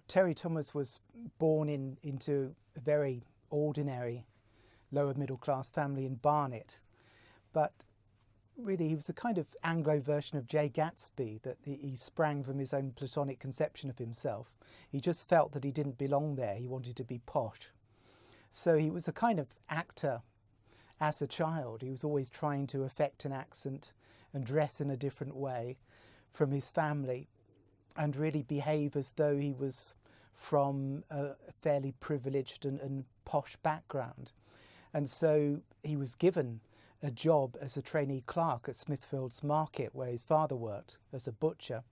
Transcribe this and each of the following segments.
Terry Thomas was born into a very ordinary lower middle class family in Barnet, but really he was a kind of Anglo version of Jay Gatsby, that he sprang from his own platonic conception of himself. He just felt that he didn't belong there, he wanted to be posh. So he was a kind of actor as a child. He was always trying to affect an accent and dress in a different way from his family and really behave as though he was from a fairly privileged and posh background. And so he was given a job as a trainee clerk at Smithfield's Market, where his father worked as a butcher.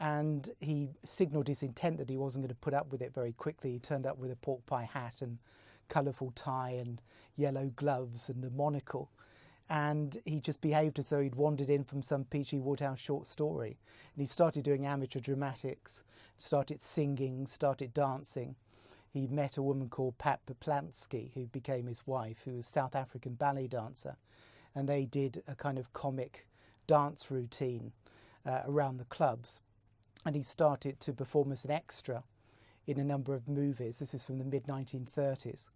And he signalled his intent that he wasn't going to put up with it very quickly. He turned up with a pork pie hat and colourful tie and yellow gloves and a monocle. And he just behaved as though he'd wandered in from some P.G. Wodehouse short story. And he started doing amateur dramatics, started singing, started dancing. He met a woman called Pat Poplansky, who became his wife, who was a South African ballet dancer. And they did a kind of comic dance routine around the clubs. And he started to perform as an extra in a number of movies. This is from the mid-1930s.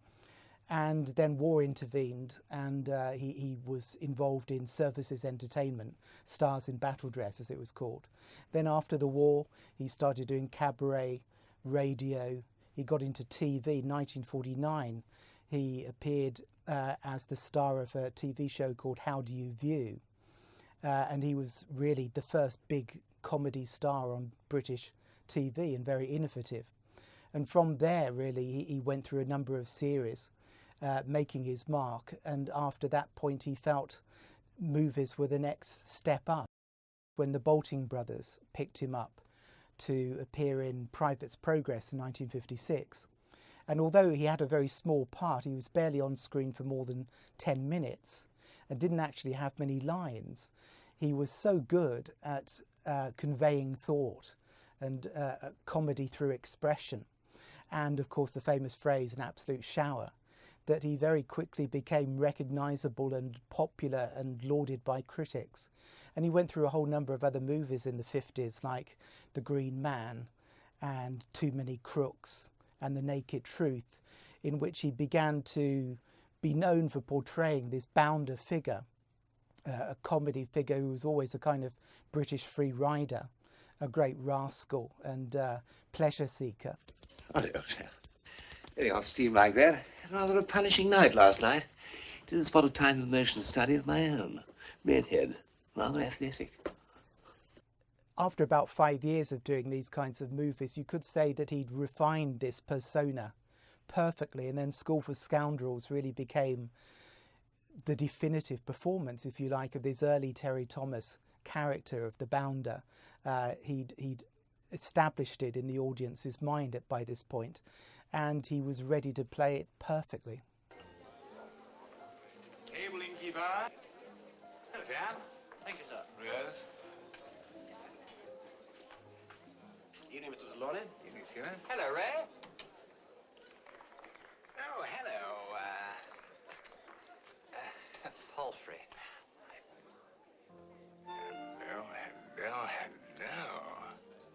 And then war intervened, and he was involved in Services Entertainment, Stars in Battle Dress, as it was called. Then after the war, he started doing cabaret, radio. He got into TV. 1949, he appeared as the star of a TV show called How Do You View? And he was really the first big comedy star on British TV and very innovative. And from there, really, he went through a number of series, making his mark. And after that point, he felt movies were the next step up. When the Bolting brothers picked him up to appear in Private's Progress in 1956. And although he had a very small part, he was barely on screen for more than 10 minutes and didn't actually have many lines. He was so good at conveying thought and comedy through expression, and of course the famous phrase, an absolute shower, that he very quickly became recognisable and popular and lauded by critics. And he went through a whole number of other movies in the 50s, like The Green Man and Too Many Crooks and The Naked Truth, in which he began to be known for portraying this bounder figure, a comedy figure who was always a kind of British free rider, a great rascal and pleasure seeker. Oh, dear, getting off steam like that. Rather a punishing night last night. Did a spot of time and motion study of my own. Redhead, rather athletic. After about 5 years of doing these kinds of movies, you could say that he'd refined this persona perfectly, and then School for Scoundrels really became the definitive performance, if you like, of this early Terry Thomas character of the bounder. He'd established it in the audience's mind by this point, and he was ready to play it perfectly. Table innkeeper. Yes, Anne? Thank you, sir. Yes. Evening, Mr. Trelawney. Evening, Stephen. Hello, Ray. Oh, hello. Palfrey. Hello.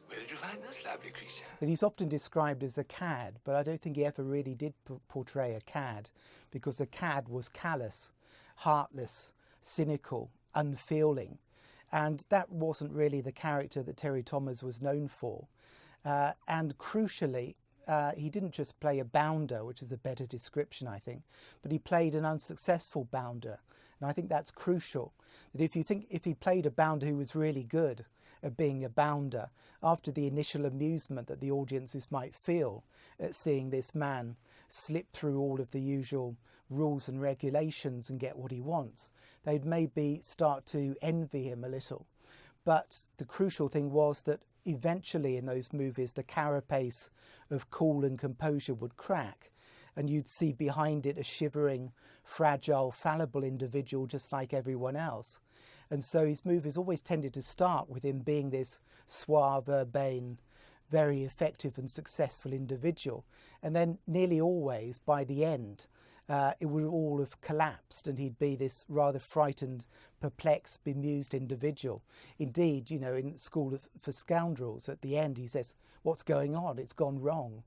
Where did you find this lovely creature? That he's often described as a cad, but I don't think he ever really did portray a cad, because a cad was callous, heartless, cynical, unfeeling, and that wasn't really the character that Terry Thomas was known for. And crucially, he didn't just play a bounder, which is a better description, I think, but he played an unsuccessful bounder. And I think that's crucial, that if he played a bounder who was really good at being a bounder, after the initial amusement that the audiences might feel at seeing this man slip through all of the usual rules and regulations and get what he wants, they'd maybe start to envy him a little. But the crucial thing was that eventually in those movies the carapace of cool and composure would crack, and you'd see behind it a shivering, fragile, fallible individual just like everyone else. And so his movies always tended to start with him being this suave, urbane, very effective and successful individual. And then nearly always, by the end, it would all have collapsed and he'd be this rather frightened, perplexed, bemused individual. Indeed, you know, in School for Scoundrels, at the end, he says, "What's going on? It's gone wrong."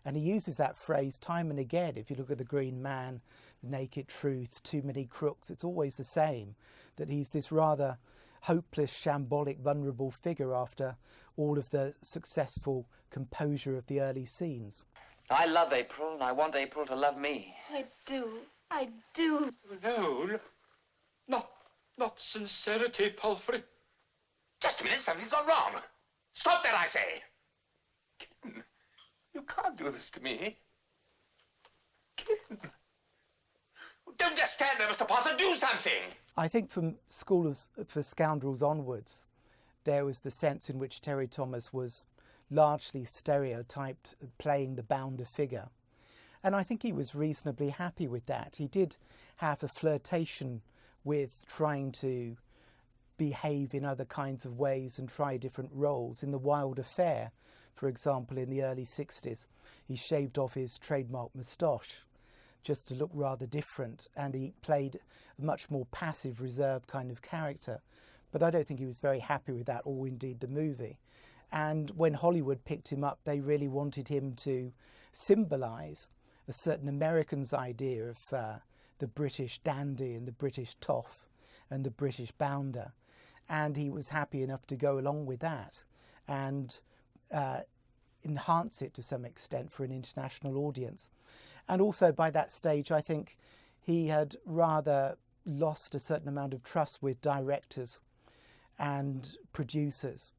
And he uses that phrase time and again. If you look at The Green Man, The Naked Truth, Too Many Crooks, it's always the same, that he's this rather hopeless, shambolic, vulnerable figure after all of the successful composure of the early scenes. I love April, and I want April to love me. I do. I do. No, not sincerity, Palfrey. Just a minute, something's gone wrong. Stop that, I say. Ken, you can't do this to me. Ken. Don't just stand there, Mr. Potter. Do something. I think from School for Scoundrels onwards, there was the sense in which Terry Thomas was largely stereotyped, playing the bounder figure. And I think he was reasonably happy with that. He did have a flirtation with trying to behave in other kinds of ways and try different roles. In The Wild Affair, for example, in the early 60s, he shaved off his trademark moustache just to look rather different, and he played a much more passive, reserved kind of character. But I don't think he was very happy with that, or indeed the movie. And when Hollywood picked him up, they really wanted him to symbolise a certain American's idea of the British dandy and the British toff and the British bounder. And he was happy enough to go along with that and enhance it to some extent for an international audience. And also by that stage, I think he had rather lost a certain amount of trust with directors and producers,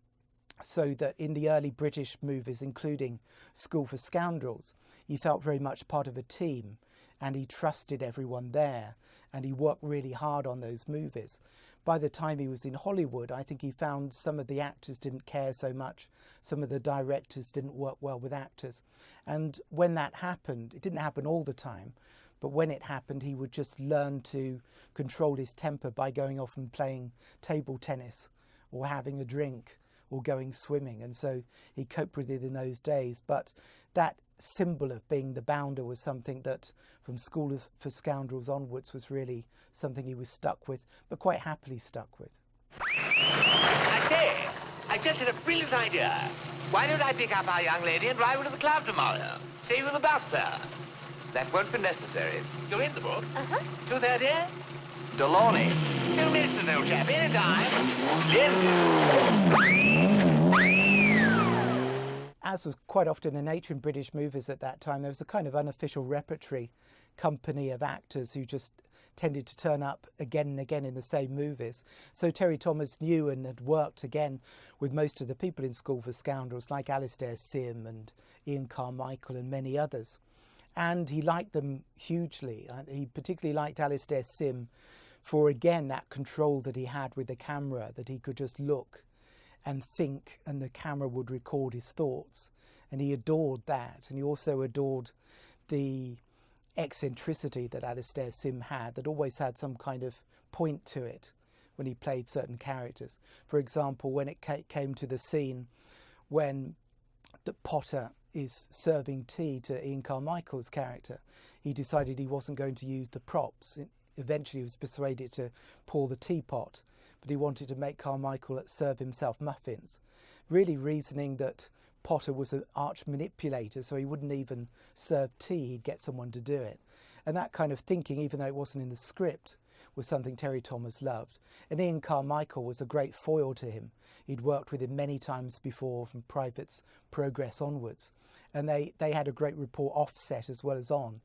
so that in the early British movies, including School for Scoundrels, he felt very much part of a team and he trusted everyone there and he worked really hard on those movies. By the time he was in Hollywood, I think he found some of the actors didn't care so much, some of the directors didn't work well with actors. And when that happened, it didn't happen all the time, but when it happened, he would just learn to control his temper by going off and playing table tennis or having a drink or going swimming. And so he coped with it in those days. But that symbol of being the bounder was something that from School for Scoundrels onwards was really something he was stuck with, but quite happily stuck with. I say, I've just had a brilliant idea. Why don't I pick up our young lady and drive her to the club tomorrow? Save her the bus fare. That won't be necessary. You're in the book? 2:30? Delaunay. Don't miss it, old chap. Anytime. As was quite often the nature in British movies at that time, there was a kind of unofficial repertory company of actors who just tended to turn up again and again in the same movies. So Terry Thomas knew and had worked again with most of the people in School for Scoundrels, like Alastair Sim and Ian Carmichael and many others. And he liked them hugely. He particularly liked Alastair Sim for, again, that control that he had with the camera, that he could just look and think and the camera would record his thoughts. And he adored that. And he also adored the eccentricity that Alastair Sim had, that always had some kind of point to it when he played certain characters. For example, when it came to the scene when the Potter is serving tea to Ian Carmichael's character, he decided he wasn't going to use the props. Eventually he was persuaded to pour the teapot, but he wanted to make Carmichael serve himself muffins, really reasoning that Potter was an arch manipulator, so he wouldn't even serve tea, he'd get someone to do it. And that kind of thinking, even though it wasn't in the script, was something Terry Thomas loved. And Ian Carmichael was a great foil to him. He'd worked with him many times before, from Private's Progress onwards. And they had a great rapport off set as well as on.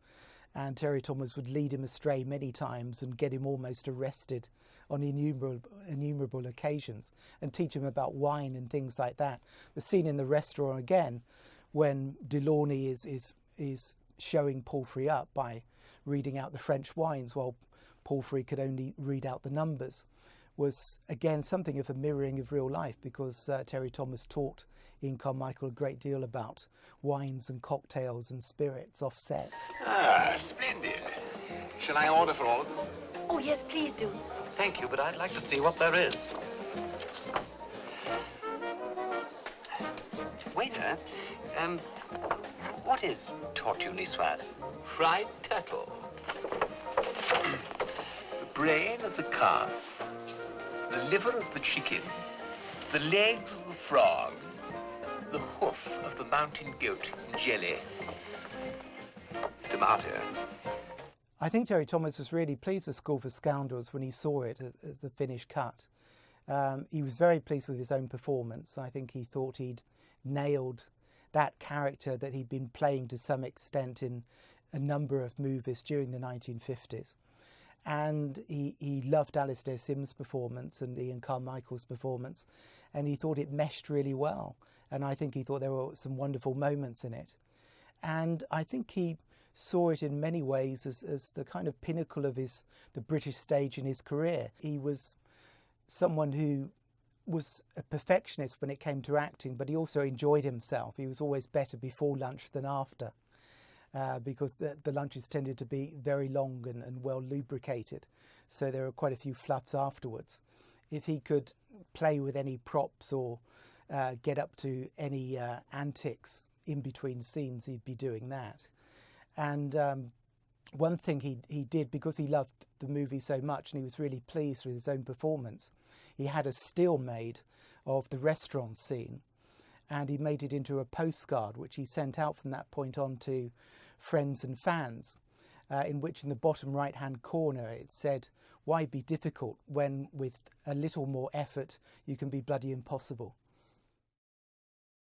And Terry Thomas would lead him astray many times and get him almost arrested on innumerable occasions and teach him about wine and things like that. The scene in the restaurant again, when Delaunay is showing Palfrey up by reading out the French wines while Palfrey could only read out the numbers, was again something of a mirroring of real life, because Terry Thomas taught Ian Carmichael a great deal about wines and cocktails and spirits off set. Ah, splendid. Shall I order for all of us? Oh, yes, please do. Thank you, but I'd like to see what there is. Waiter, what is tortue niçoise? Fried turtle. The brain of the calf, the liver of the chicken, the legs of the frog, the hoof of the mountain goat in jelly, tomatoes. I think Terry Thomas was really pleased with School for Scoundrels when he saw it as the finished cut. He was very pleased with his own performance. I think he thought he'd nailed that character that he'd been playing to some extent in a number of movies during the 1950s. And he loved Alistair Sim's performance and Ian Carmichael's performance, and he thought it meshed really well. And I think he thought there were some wonderful moments in it. And I think he saw it in many ways as the kind of pinnacle of the British stage in his career. He was someone who was a perfectionist when it came to acting, but he also enjoyed himself. He was always better before lunch than after, because the lunches tended to be very long and well lubricated, so there were quite a few fluffs afterwards. If he could play with any props or get up to any antics in between scenes, he'd be doing that. And one thing he did, because he loved the movie so much and he was really pleased with his own performance, he had a still made of the restaurant scene, and he made it into a postcard which he sent out from that point on to friends and fans, in which in the bottom right hand corner it said, "Why be difficult when with a little more effort you can be bloody impossible?"